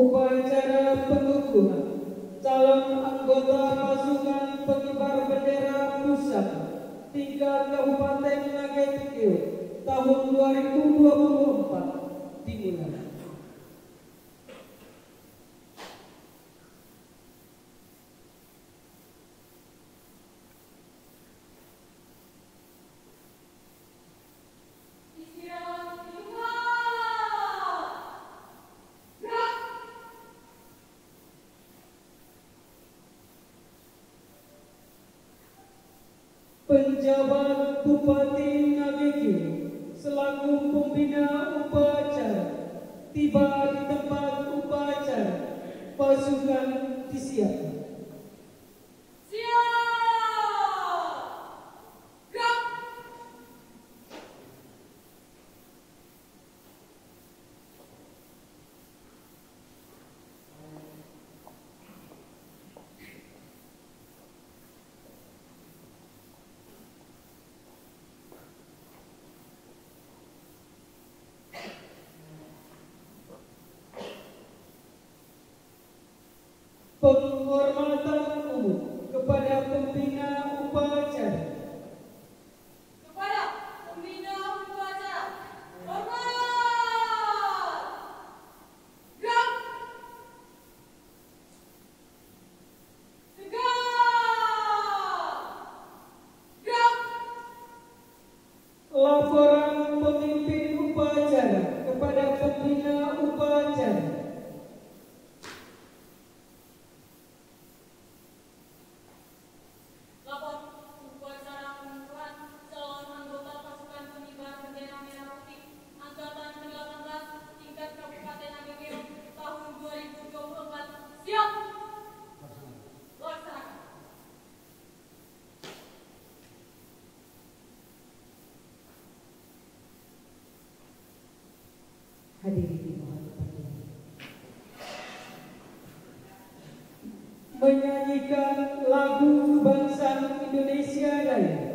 Upacara pengukuhan calon anggota pasukan pengibar bendera pusat tingkat Kabupaten Nagetikio tahun 2024 dimulai. Penjabat Bupati Nagekio selaku pembina upacara tiba di tempat upacara. Pasukan disiapkan. Penghormatan umum kepada pembina upacara. Kepada pembina upacara, hormat! Gerak! Tegak! Gerak! Laporan pemimpin upacara kepada pembina upacara. Hadirin dimohon berdiri. Menyanyikan lagu kebangsaan Indonesia Raya.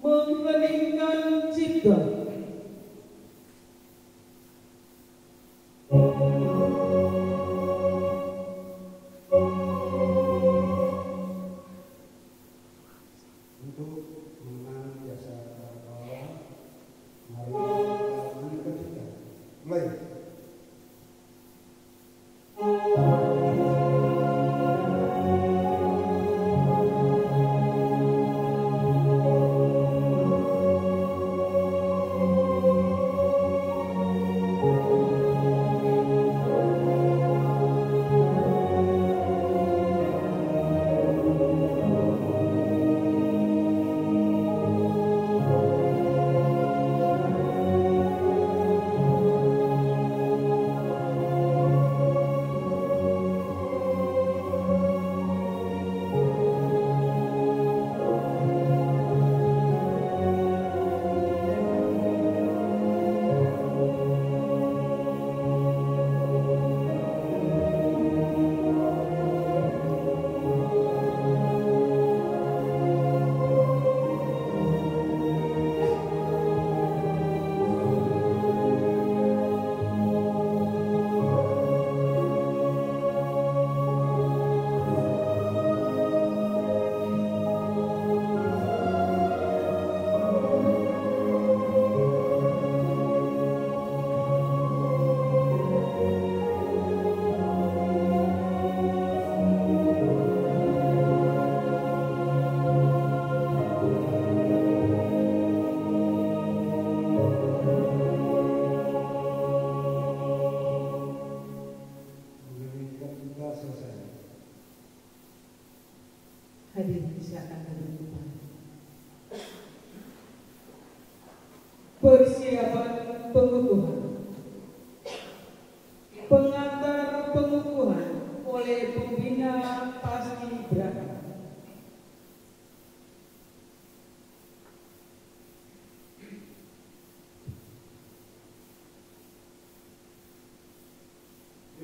Mengheningkan cipta. Untuk mengenang jasa para pahlawan, mari kita lanjutkan. Mulai.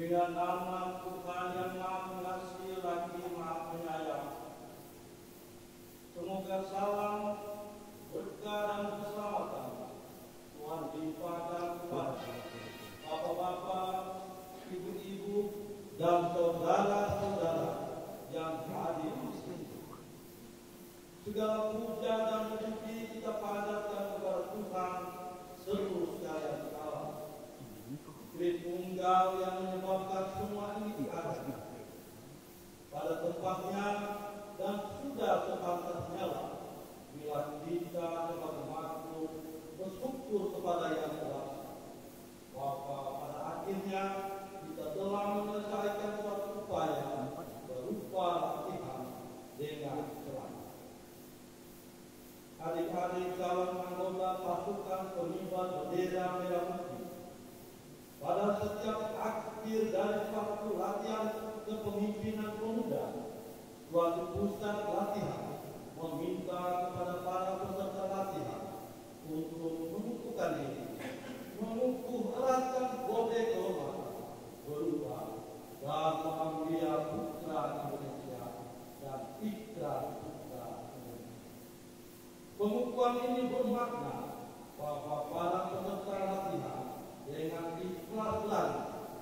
Dengan nama Tuhan yang Maha Pengasih lagi Maha Penyayang. Semoga salam, berkah dan keselamatan Tuhan limpahkan kepada bapak-bapak, ibu-ibu, dan saudara-saudara yang hadir di sini. Segala puja dan puji kita panjatkan kepada Tuhan seluruh sekalian alam. Tritunggal yang menyebabkan semua ini ada pada tempatnya dan sudah sepantasnya lah bila kita sebagai makhluk bersyukur kepada Yang Kuasa bahwa pada akhirnya kita telah menyelesaikan suatu upaya berupa latihan dengan selamat. Adik-adik calon anggota pasukan pengibar bendera merah putih, pada setiap akhir dari waktu latihan kepemimpinan pemuda, suatu pusat latihan meminta kepada para peserta latihan untuk mengukuhkan diri, mengukuh eratkan kode kehormatan berupa Dharma Mulia Putra Indonesia dan Ikrar Putra Indonesia. Pengukuhan ini bermakna bahwa para peserta latihan dengan ikhlas dan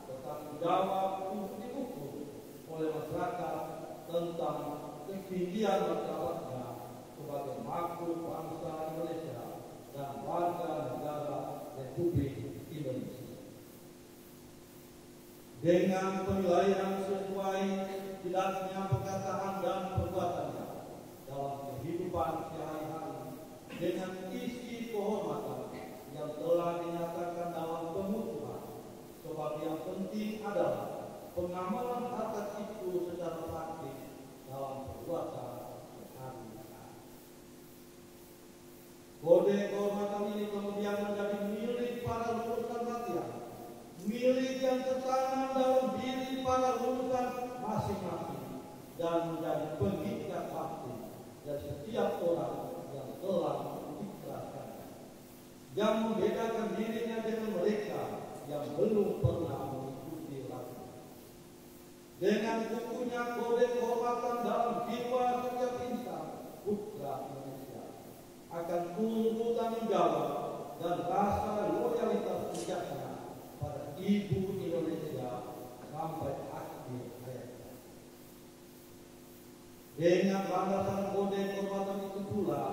bertanggung jawab untuk diukur oleh masyarakat tentang ketinggian martabatnya sebagai makhluk bangsa Indonesia dan warga negara Republik Indonesia. Dengan penilaian sesuai jelasnya perkataan dan perbuatannya dalam kehidupan sehari-hari dengan isi kehormatan yang telah dinyatakan dalam pemutusan, sebab yang penting adalah pengamalan atas itu secara praktis dalam perbuatan sehari-hari. Kode kehormatan ini kemudian menjadi milik para lulusan latihan, milik yang tertanam dalam diri para lulusan masing-masing dan menjadi pengikat pasti dari setiap orang yang telah mengikrarkan, yang membedakan dirinya dengan mereka yang belum pernah mengikuti latihan. Dengan bukunya kode kehormatan dalam jiwa setiap insan putra Indonesia akan tumbuh tanggung jawab dan rasa loyalitas puncaknya pada ibu Indonesia sampai akhir hayatnya. Dengan landasan kode kehormatan itu pula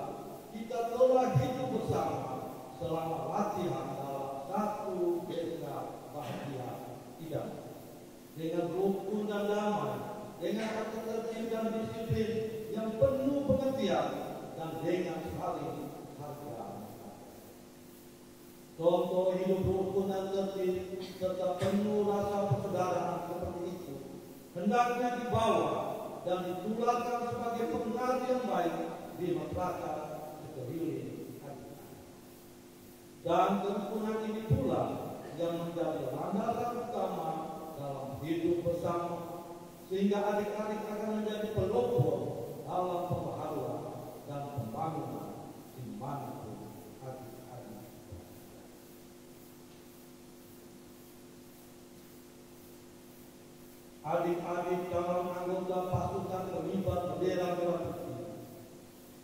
kita telah hidup bersama selama latihan dalam satu desa bahagia idaman, dengan rukun dan damai, dengan tata tertib dan disiplin yang penuh pengertian dan dengan saling harga. Contoh hidup rukun dan tertib serta penuh rasa persaudaraan seperti itu hendaknya dibawa dan ditularkan sebagai pengaruh yang baik di masyarakat sekeliling. Dan kerukunan ini pula yang menjadi landasan utama dalam hidup bersama, sehingga adik-adik akan menjadi pelopor dalam pembaharuan dan pembangunan dimanapun adik-adik. Adik-adik calon anggota pasukan pengibar bendera merah putih,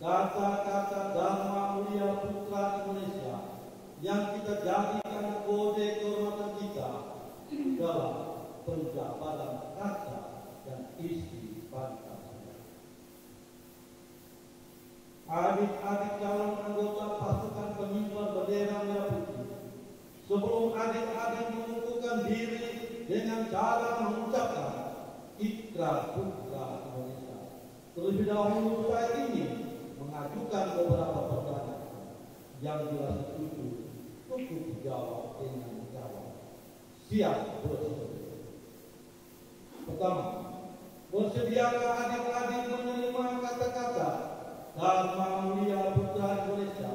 kata-kata Dharma Mulia Putra Indonesia yang kita jadikan kode kehormatan kita dalam penjabaran kata dan isi Pancasila. Adik-adik calon anggota pasukan pengibar bendera merah putih, sebelum adik-adik mengukuhkan diri dengan cara mengucapkan Ikrar Putra Indonesia, terlebih dahulu saya ingin mengajukan beberapa pertanyaan yang bila setuju untuk dijawab dengan jawab siap bersedia. Pertama, bersediakah adik-adik menerima kata-kata Dharma Mulia Putra Indonesia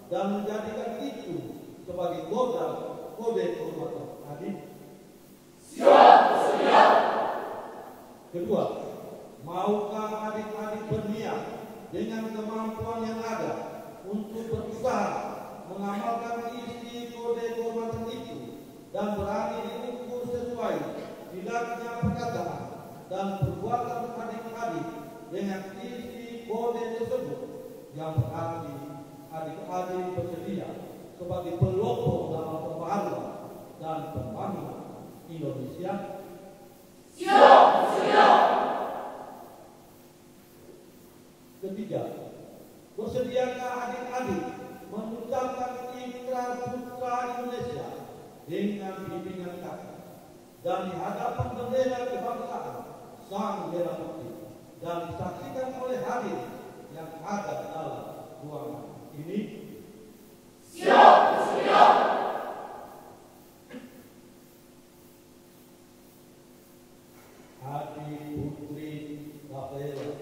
dan menjadikan itu sebagai kode kehormatan adik? Siap, bersedia. Kedua, maukah adik-adik berniat dengan kemampuan yang ada untuk berusaha mengamalkan isi kode kehormatan itu dan berani diukur sesuai tidaknya perkataan dan perbuatan adik-adik dengan isi kode tersebut yang berarti adik-adik bersedia sebagai pelopor dalam pembaharuan dan pembangunan Indonesia. Siap, siap. Ketiga, bersediakah adik-adik mengucapkan ikrar putra Indonesia dengan bimbingan kakak dan di hadapan bendera kebangsaan sang merah putih dan disaksikan oleh hadirin yang ada dalam ruangan ini? Siap, siap. Adik Putri Rafaela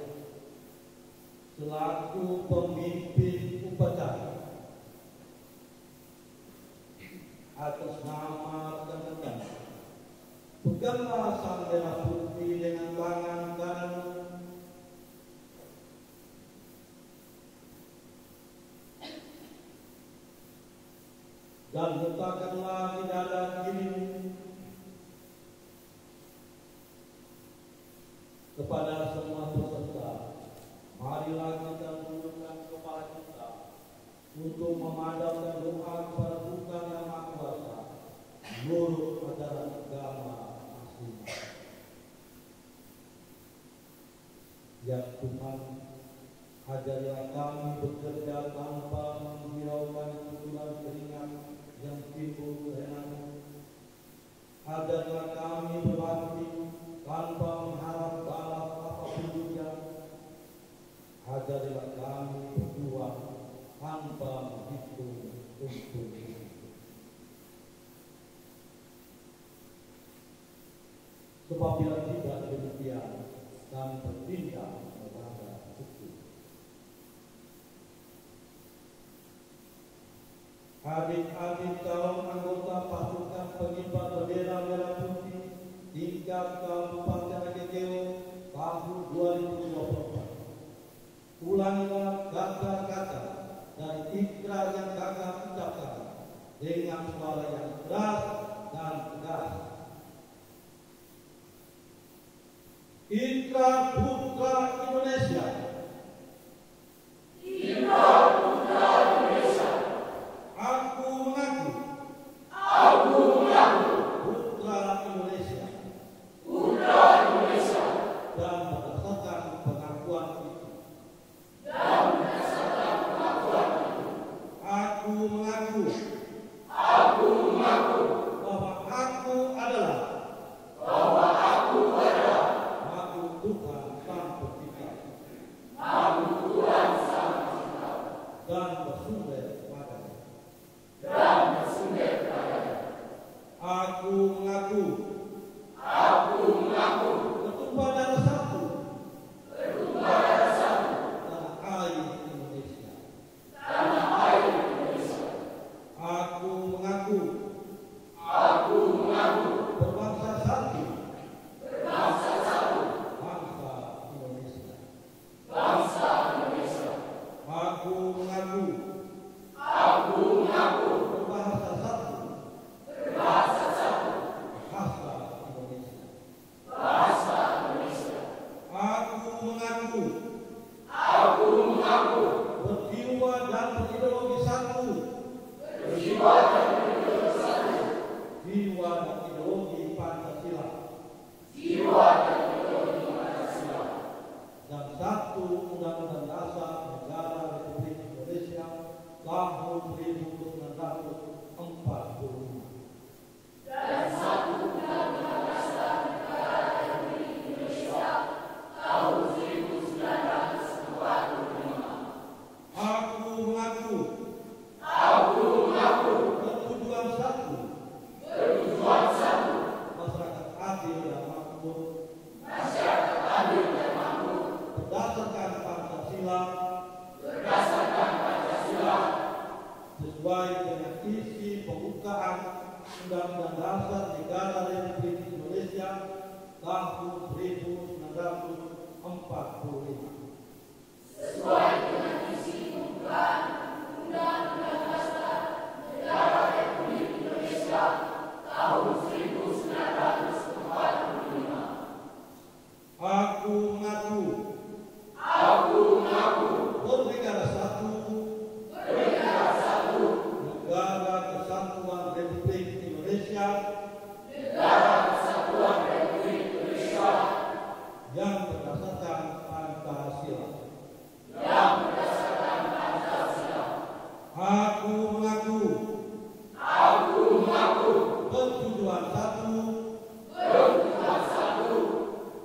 selaku pemimpin upacara atas nama rekan-rekan, peganglah sang merah putih dengan tangan kanan dan letakkanlah di dada kirimu. Kepada semua peserta, marilah kita menundukkan kepala kita untuk memadamkan doa kepada Tuhan Yang Maha Kuasa menurut ajaran agama masing-masing. Ya Tuhan, ajarilah kami bekerja tanpa menghiraukan kuturan keringat yang timbul kehendak. Ajarilah kami berbakti tanpa mengharap balas apapun juga. Ajarilah kami berjuang tanpa menghitung untung. Sebab bila tidak demikian, kami bertindak melanggar hukum. Adik-adik calon anggota pasukan pengibar bendera merah putih tingkat Kabupaten Aketio tahun 2024. Ulangilah kata-kata dan ikrar yang kakak ucapkan dengan suara yang keras dan tegas. Ikrar Putra Indonesia. Ikrar Putra Indonesia. Aku mengaku. Aku mengaku. Putra Indonesia. Putra Indonesia. Dan berdasarkan pengakuan itu. Dan berdasarkan pengakuan itu. Aku mengaku. Aku mengaku. Bahwa aku adalah. Bahwa aku adalah. Aku Tuhan Sang Pencipta. Aku Tuhan Sang Pencipta. Dan bersumber padanya. Dan bersumber padanya. Aku mengaku. Aku mengaku. Bertumpah darah satu. Bertumpah darah satu. Tanah air Indonesia. Tanah air Indonesia. Aku mengaku. Aku mengaku. Berbangsa satu. Berbangsa satu. Bangsa Indonesia. Bangsa Indonesia. Aku mengaku. Aku mengaku. Berbahasa satu. Berbahasa satu. Bahasa Indonesia. Bahasa Indonesia. Aku mengaku. Aku mengaku. Berjiwa dan berideologi satu. Berjiwa dan berideologi satu. Jiwa dan ideologi Pancasila. Jiwa dan ideologi Pancasila. Dan satu Undang-Undang Dasar Negara Republik Indonesia tahun 1945. Dan satu Undang-Undang Dasar Negara Republik Indonesia tahun 1945. Aku mengaku. Aku mengaku. Bertujuan satu. Bertujuan satu. Masyarakat adil dan makmur. Masyarakat adil dan makmur. Berdasarkan Pancasila. Berdasarkan Pancasila. Sesuai dengan isi pembukaan Undang-Undang Dasar Negara Republik Indonesia tahun 1945. Sesuai dengan isi pembukaan Undang-Undang Dasar Negara Republik Indonesia tahun 1945. Negara Kesatuan Republik Indonesia yang berdasarkan Pancasila. yang berdasarkan Pancasila. Aku mengaku bertujuan satu,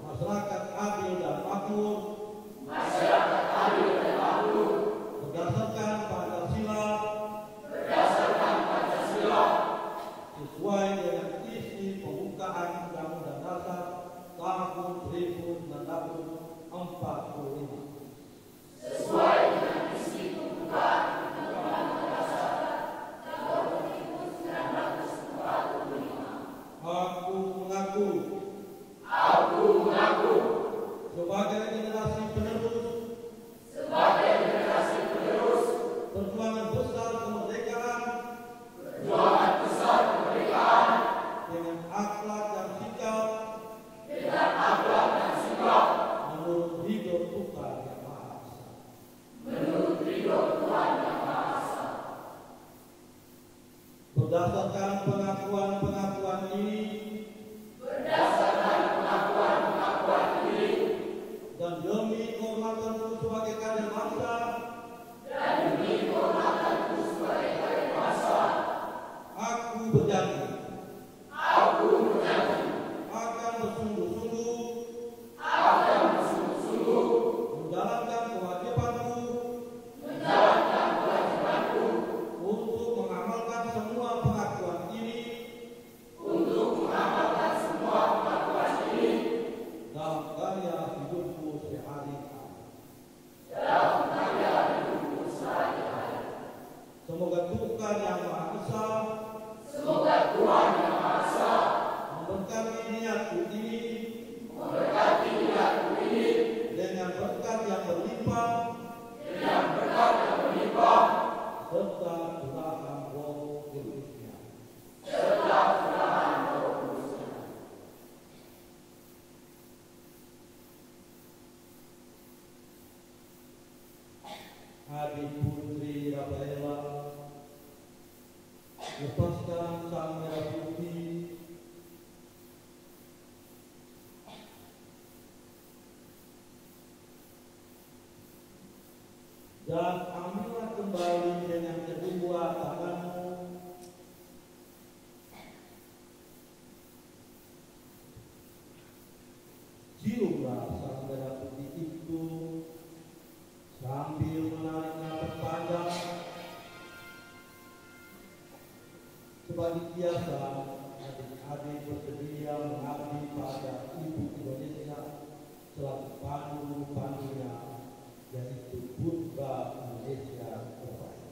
masyarakat adil dan makmur, berdasarkan Pancasila, sesuai dengan isi pembukaan Undang-Undang Dasar tahun 1945. Sesuai dengan isi pembukaan Undang-Undang Dasar tahun 1945. Aku mengaku sebagai generasi penerus perjuangan besar kemerdekaan dengan akhlak dan sikap menurut ridho Tuhan Yang Maha Esa. Berdasarkan pengakuan ini dan demi kehormatanku sebagai kader bangsa, aku berjanji akan bersungguh-sungguh menjalankan kewajibanku untuk mengamalkan semua pengakuan ini dalam karya hidupku sehari-hari. Semoga Tuhan Yang Maha Esa memberkati niatku ini dengan berkat yang berlimpah serta curahan Roh Kudusnya. Adik Putri Rafaela, lepaskan sang merah putih dan ambillah kembali dengan kedua tanganmu ciumlah sang merah putih itu sambil menarik nafas panjang. Sebagai biasa, adik-adik bersedia mengabdi pada Ibu Indonesia selaku pandu-pandunya, yaitu Budba Indonesia terbaik.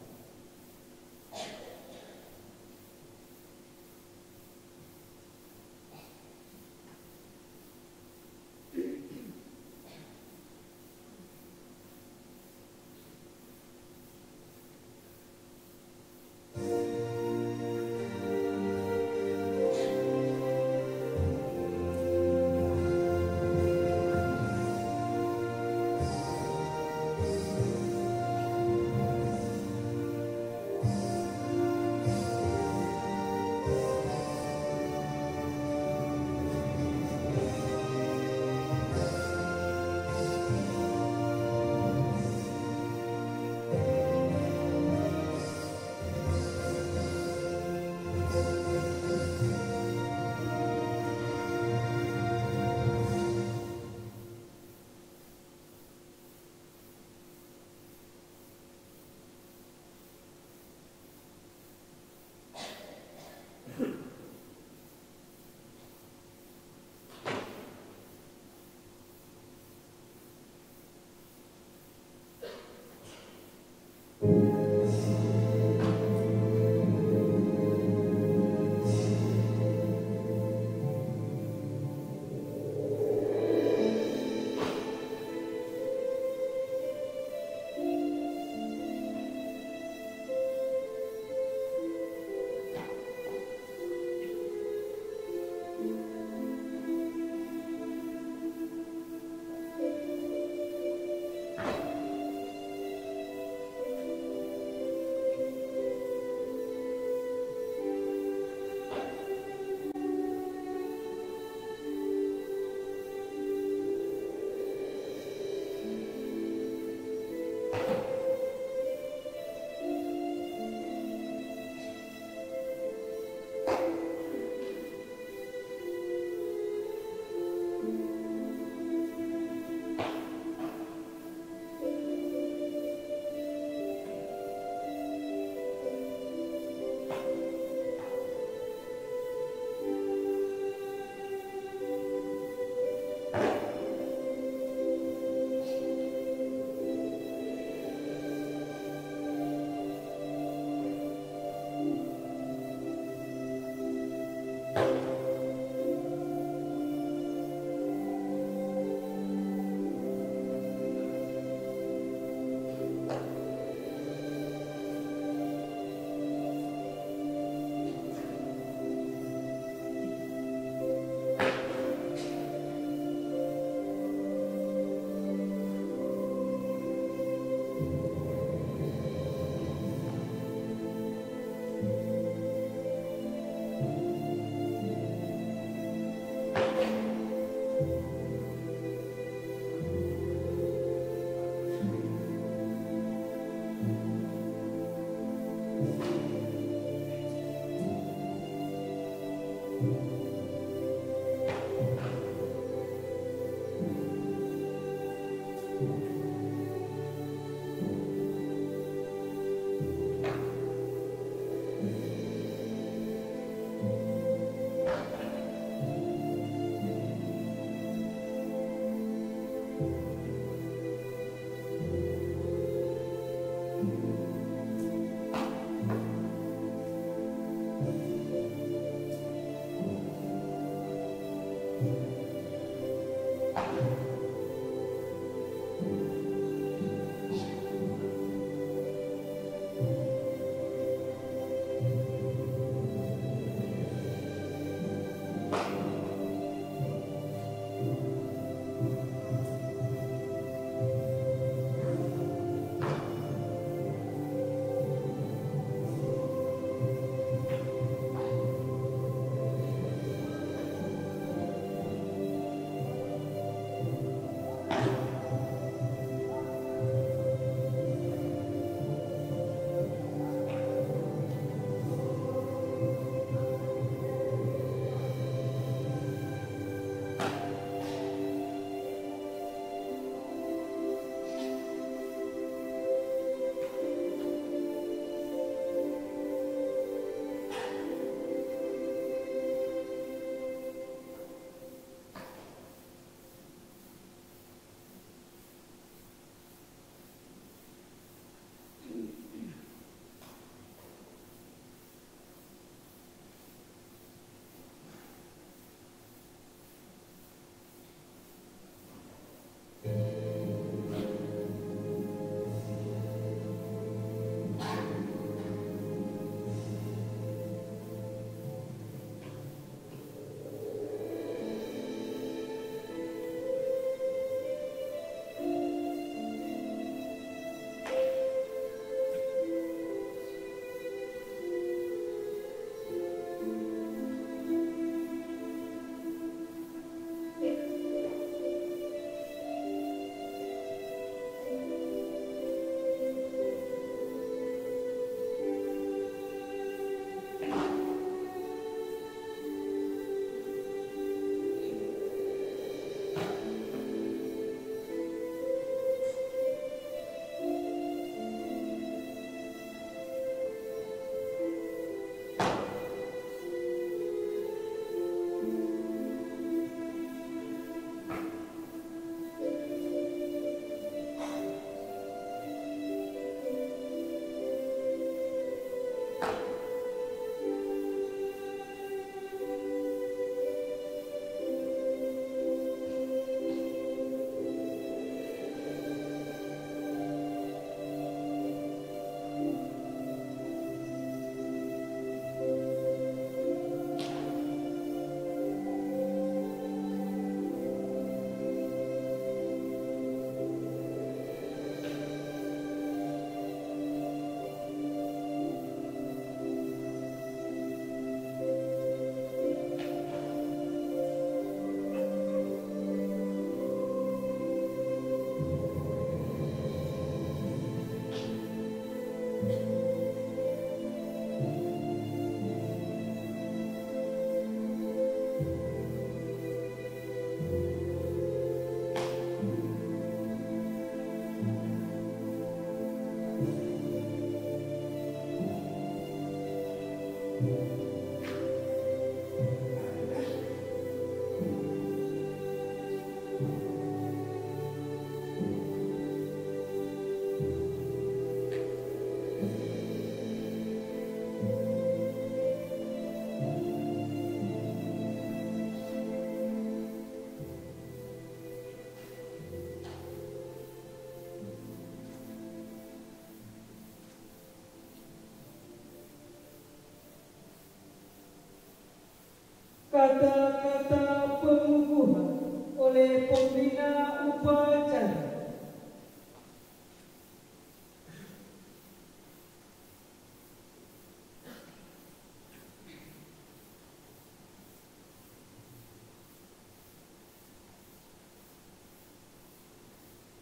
Kata-kata pengukuhan oleh pembina upacara.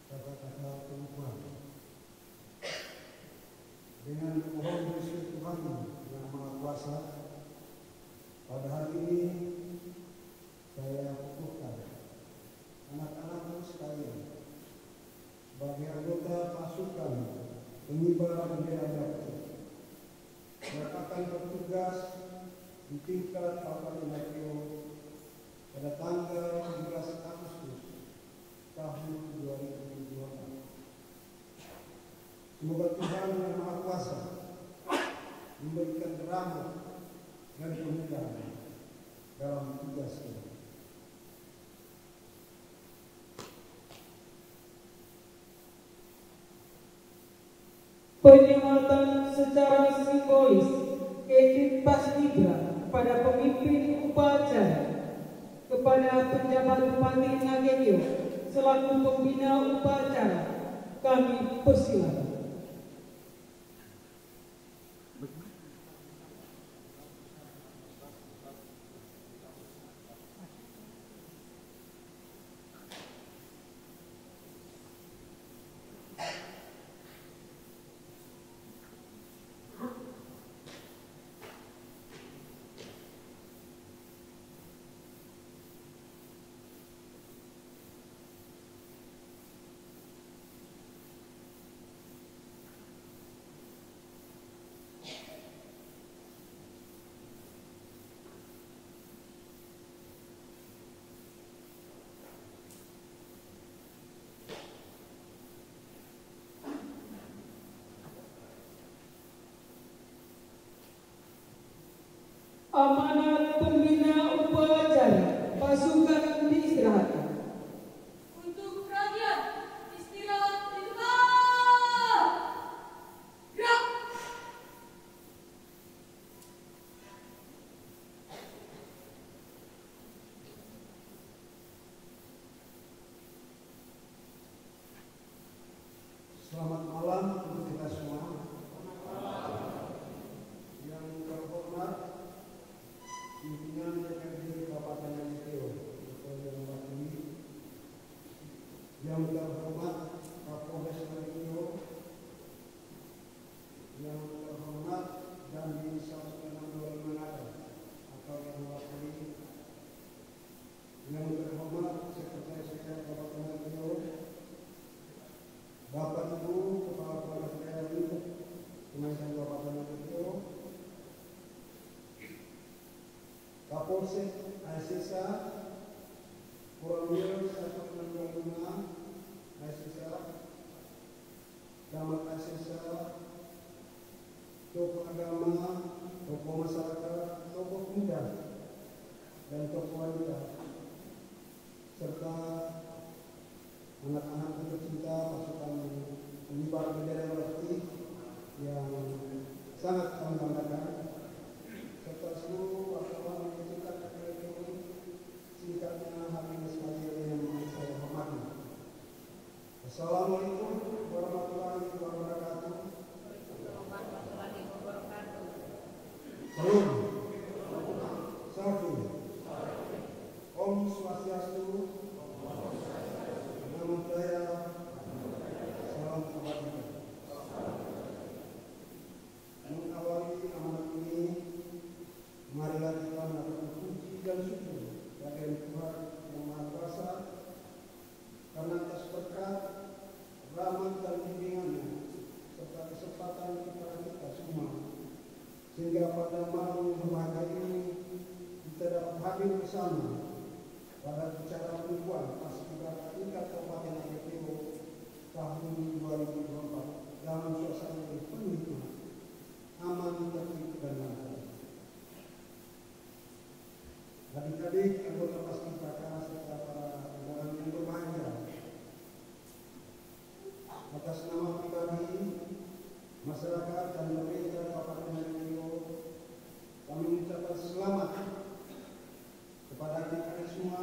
Kata-kata pengukuhan dengan mohon Yesus Tuhan yang Maha Kuasa, pada hari ini Penyematan secara simbolis edit paskibra pada pemimpin upacara, kepada penjabat Bupati Nagekio selaku pembina upacara kami persilakan. Amanat pembina upacara pasukan diistirahatkan. Untuk rakyat, istirahat di tempat. Gerak! Selamat malam untuk kita semua. Yang terhormat pimpinan DPRD Kabupaten Nagekio, yang mewakili, yang terhormat Kapolres Nagekio, yang terhormat Dandim 162 Manado atau yang mewakili, yang terhormat Sekretaris Jenderal Kabupaten Nagekio, Bapak Ibu Kepala Kepala Daerah Kementerian Kabupaten Nagekio, Kapolsek ASSK, Koramil 165 ASSK, Camat ASSK, tokoh agama, tokoh masyarakat, tokoh muda, dan tokoh wanita, serta anak-anak tercinta pasukan pengibar bendera merah yang sangat kami banggakan, serta seluruh wartawan yang tingkat ekonomi, singkatnya hadirin sekalian yang saya hormati. Assalamualaikum warahmatullahi wabarakatuh. Salam. Satu. Om Swastiastu. Namo Buddhaya. Salam kebajikan. Mengawali amanat ini, marilah kita melakukan puji dan syukur bagi Tuhan yang Maha Kuasa karena atas berkat, rahmat dan bimbingannya serta kesempatan kepada kita semua, sehingga pada malam yang berbahagia ini kita dapat hadir bersama pada acara penutupan paskibra tingkat Kabupaten Nagekio tahun 2024 dalam suasana yang penuh hikmat, aman, tertib dan lancar. Adik-adik anggota paskibraka serta para undangan yang berbahagia, atas nama pribadi, masyarakat dan pemerintah Kabupaten Nagekio, kami mengucapkan selamat kepada adik-adik semua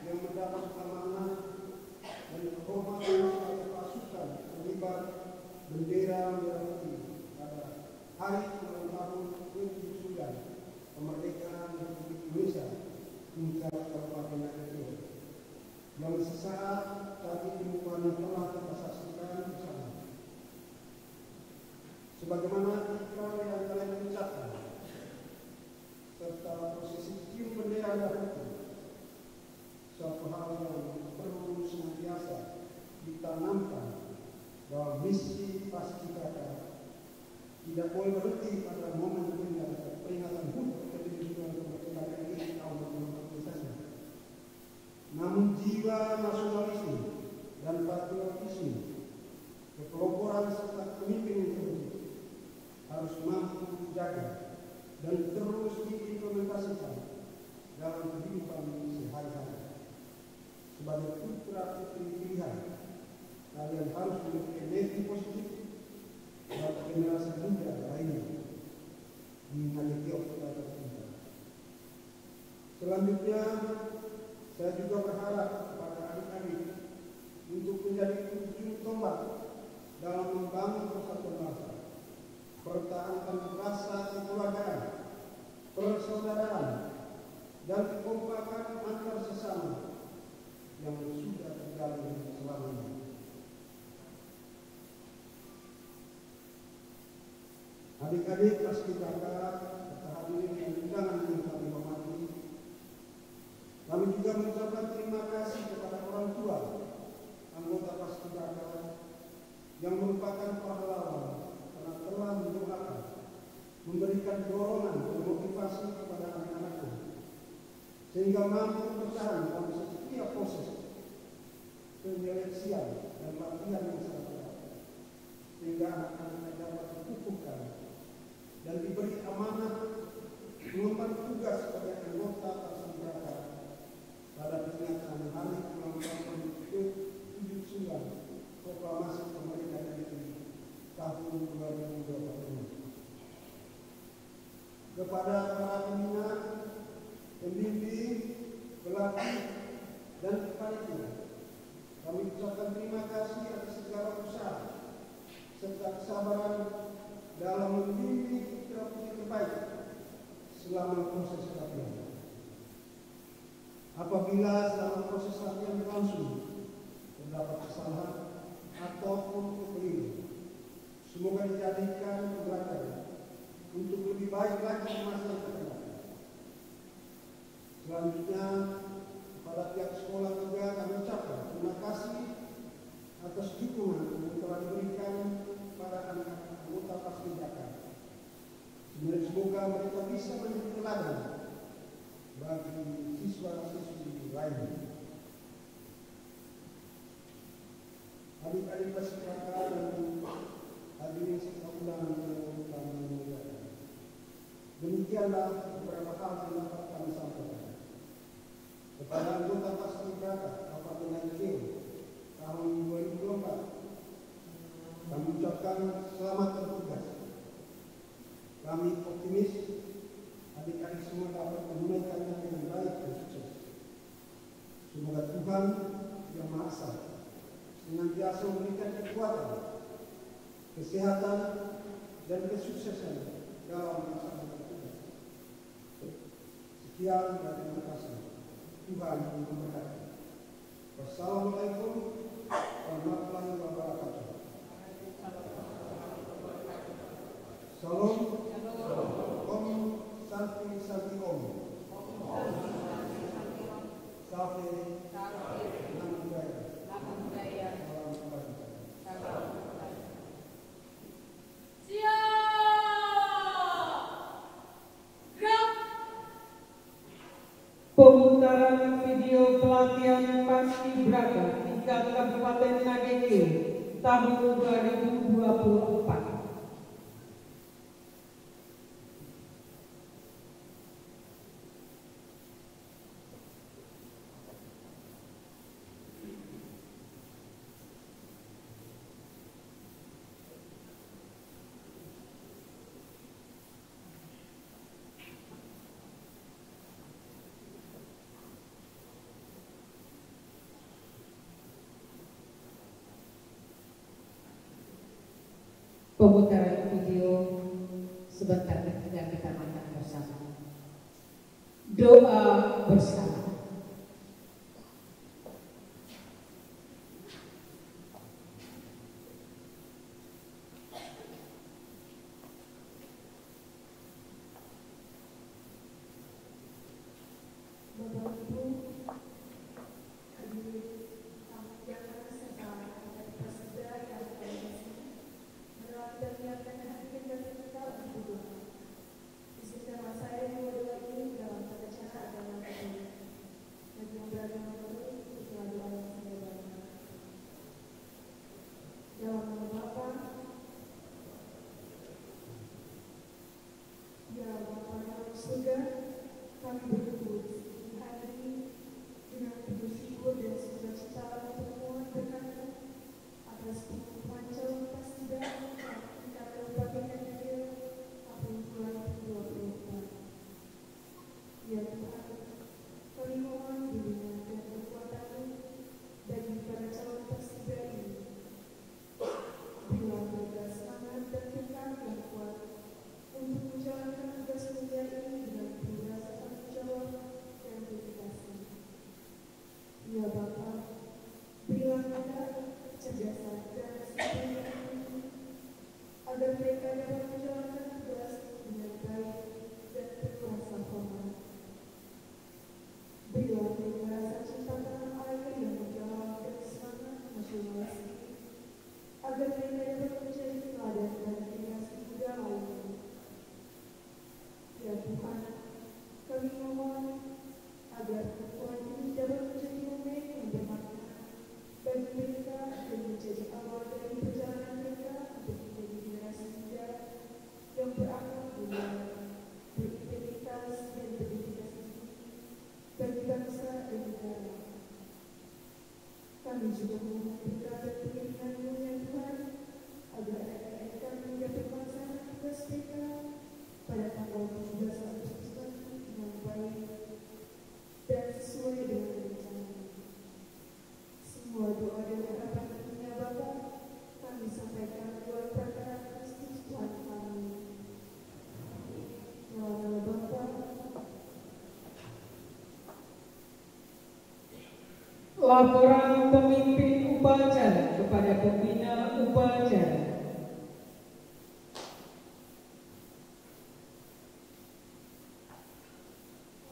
yang mendapat amanah dan kehormatan sebagai pasukan pengibar bendera merah putih pada hari ulang tahun 79 kemerdekaan Republik Indonesia tingkat Kabupaten Nagekio, yang sesaat tadi pembukaan telah kita saksikan bersama. Sebagaimana ikrar yang kalian ucapkan serta prosesi cium bendera merah putih, suatu hal yang perlu senantiasa ditanamkan bahwa misi paskibraka tidak boleh berhenti pada momen peringatan HUT ke-79 kemerdekaan RI tahun 2020 saja. Namun jiwa nasionalisme dan patriotisme, kepeloporan serta pemimpin yang terwujud harus mampu dijaga dan terus diimplementasikan dalam kehidupan sehari-hari. Sebagai putra putri pilihan, kalian harus memiliki energi positif generasi muda lainnya di Nagekiok Kota Tercinta. Selanjutnya, saya juga berharap kepada adik-adik untuk menjadi ujung tombak dalam membangun persatuan bangsa, pertahankan rasa kekeluargaan, persaudaraan, dan kekompakan antar sesama yang sudah terjalin selama ini. Adik-adik paskibraka, hadirin yang undangan yang kami hormati, kami juga mengucapkan terima kasih kepada orang tua anggota paskibraka yang merupakan pahlawan karena telah mendoakan, memberikan dorongan dan motivasi kepada anak-anaknya sehingga mampu bertahan dalam setiap proses penyeleksian dan latihan yang sangat berat, sehingga anak-anak dapat dikukuhkan dan diberi amanah mengemban tugas sebagai anggota paskibraka pada peringatan Hari Ulang Tahun ke-79 Proklamasi Kemerdekaan RI tahun 2025. Kepada para pembina, pembimbing, pelatih, dan panitia, kami ucapkan terima kasih atas segala usaha serta kesabaran dalam membimbing putra-putri terbaik selama proses latihan. Apabila selama proses latihan berlangsung terdapat kesalahan ataupun kekeliruan, semoga dijadikan pembelajaran untuk lebih baik lagi di masa yang akan datang. Selanjutnya, kepada pihak sekolah juga kami ucapkan terima kasih atas dukungan yang telah diberikan para anak-anak anggota paskibraka. Semoga mereka bisa menjadi teladan bagi siswa-siswi lainnya. Adik-adik paskibraka dan hadirin sekalian yang kami muliakan, demikianlah beberapa hal yang dapat kami sampaikan kepada anggota paskibraka Kabupaten Aceh tahun 2024. Kami ucapkan selamat bertugas. Kami optimis adik-adik semua dapat menunaikannya dengan baik dan sukses. Semoga Tuhan Yang Maha Esa senantiasa memberikan kekuatan, kesehatan, dan kesuksesan dalam melaksanakan tugas. Sekian dan terima kasih. Tuhan memberkati. Wassalamualaikum warahmatullahi wabarakatuh. Salam. Om Santi Santi Om. Safe. Nama budaya. Salam kebajikan. Pemutaran video pelatihan paskibraka tingkat Kabupaten Nagekiok tahun 2024. Pemutaran video sebentar ketika kita makan bersama. Doa bersama. Bapak Ibu, hadirin tamu undangan serta adik peserta yang ada di sini, merawat dan menyiapkan hati dan kita untuk berdoa. Izinkanlah saya membawa doa ini dalam tata cara agama Katolik. Ya Tuhan, kami mohon bimbingan dan kekuatan-Mu bagi para calon Persida ini. Berilah mereka semangat dan tekad yang kuat untuk menjalankan tugas mulia ini dengan penuh rasa tanggung jawab dan dedikasi. Ya Bapa, berilah mereka kecerdasan dan disiplin yang tinggi agar mereka dapat menjalankan tugas dengan baik dan penuh rasa hormat. Berilah mereka rasa cinta tanah air yang mendalam dan semangat nasionalisme agar mereka dapat menjadi teladan bagi generasi muda lainnya. Ya Tuhan, kami mohon agar pertemuan ini dapat menjadi momen yang bermakna bagi mereka dan menjadi awal dari perjalanan mereka untuk menjadi generasi muda yang berakhlak mulia, berintegritas dan berdedikasi bagi bangsa dan negara. Kami juga mohon berkat dan pengiringan-Mu ya Tuhan, agar anak-anak kami dapat melaksanakan tugas mereka pada tanggal 17 Agustus nanti dengan baik dan sesuai dengan rencana. Semua doa dan harapan dunia Bapa kami sampaikan lewat perkataan Kristus Tuhan kami. Dalam Bapa, Laporan pemimpin upacara kepada pembina upacara.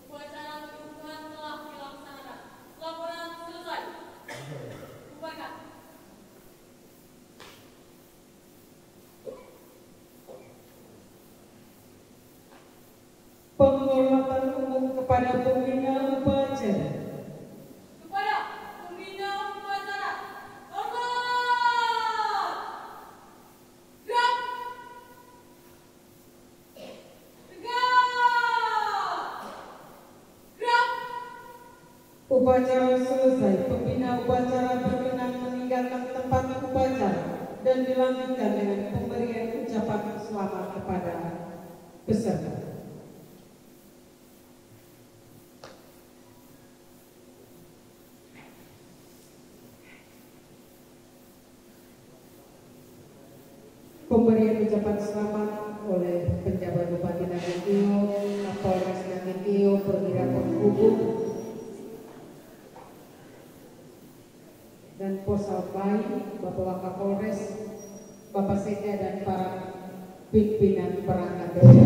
Upacara pembukaan telah dilaksanakan. Laporan selesai. Bubarkan. Penghormatan umum kepada pembina upacara. Kepada pembina upacara, hormat! Gerak! Tegak! Gerak! Upacara selesai. Pembina upacara berkenan meninggalkan tempat upacara dan dilanjutkan dengan pemberian ucapan selamat kepada peserta. Pemberian ucapan selamat oleh penjabat Bupati Nagritio, Kapolres Nagritio, Perwira Penghubung, dan Posabay, Bapak Wakapolres, Bapak Sekda dan para pimpinan perangkat desa.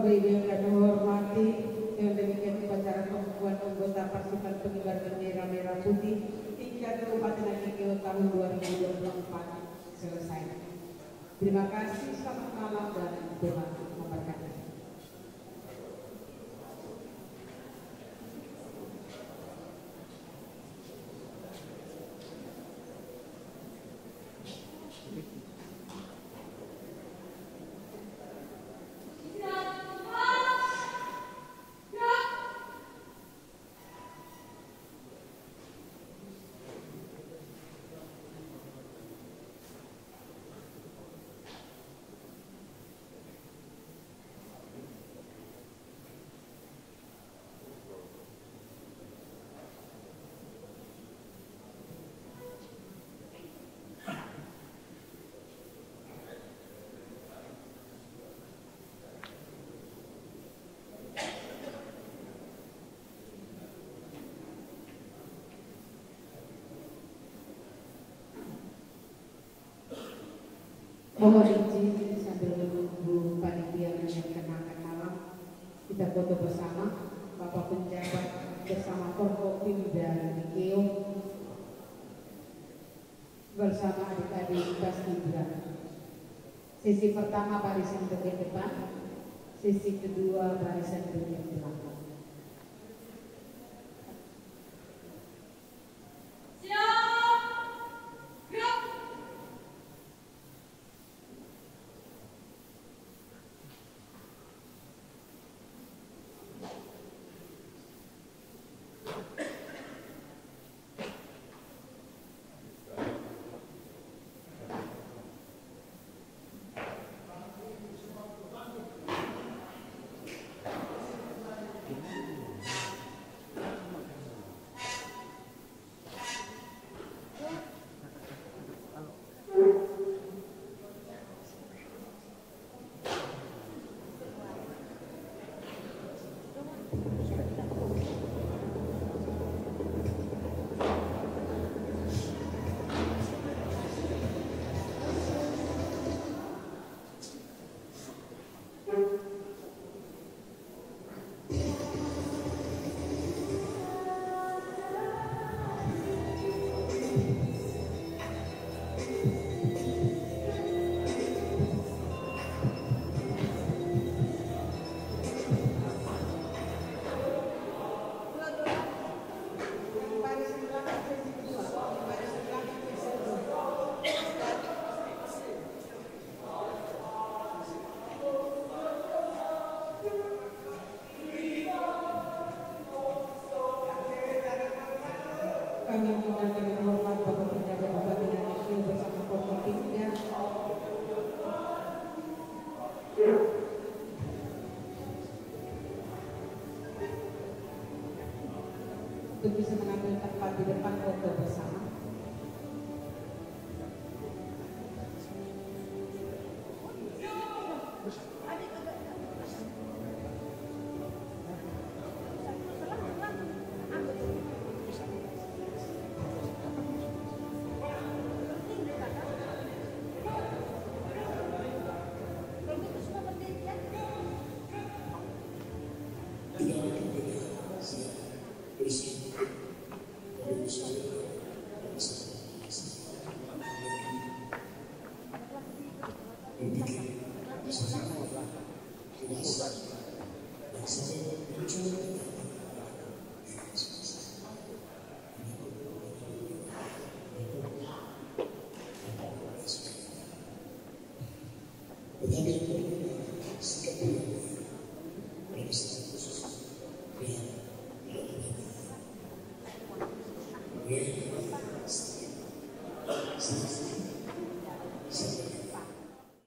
Bapak Ibu yang kami hormati, yang demikian upacara pengukuhan anggota pasukan pengibar bendera merah putih tingkat Kabupaten Nganjuk tahun 2024 selesai. Terima kasih, selamat malam dan Tuhan memberkati. Mohon izin sambil menunggu panitia menyiapkan makan malam, kita foto bersama Bapak Penjabat bersama Forkopimda Dikeo bersama adik-adik Paskibra. Sesi pertama barisan bagian depan, sesi kedua barisan bagian belakang. Kami mengucapkan hormat Bapak Penjabat Bupati Nganjuk bersama Forkopimda. Untuk bisa mengambil tempat di depan foto bersama. Tetapi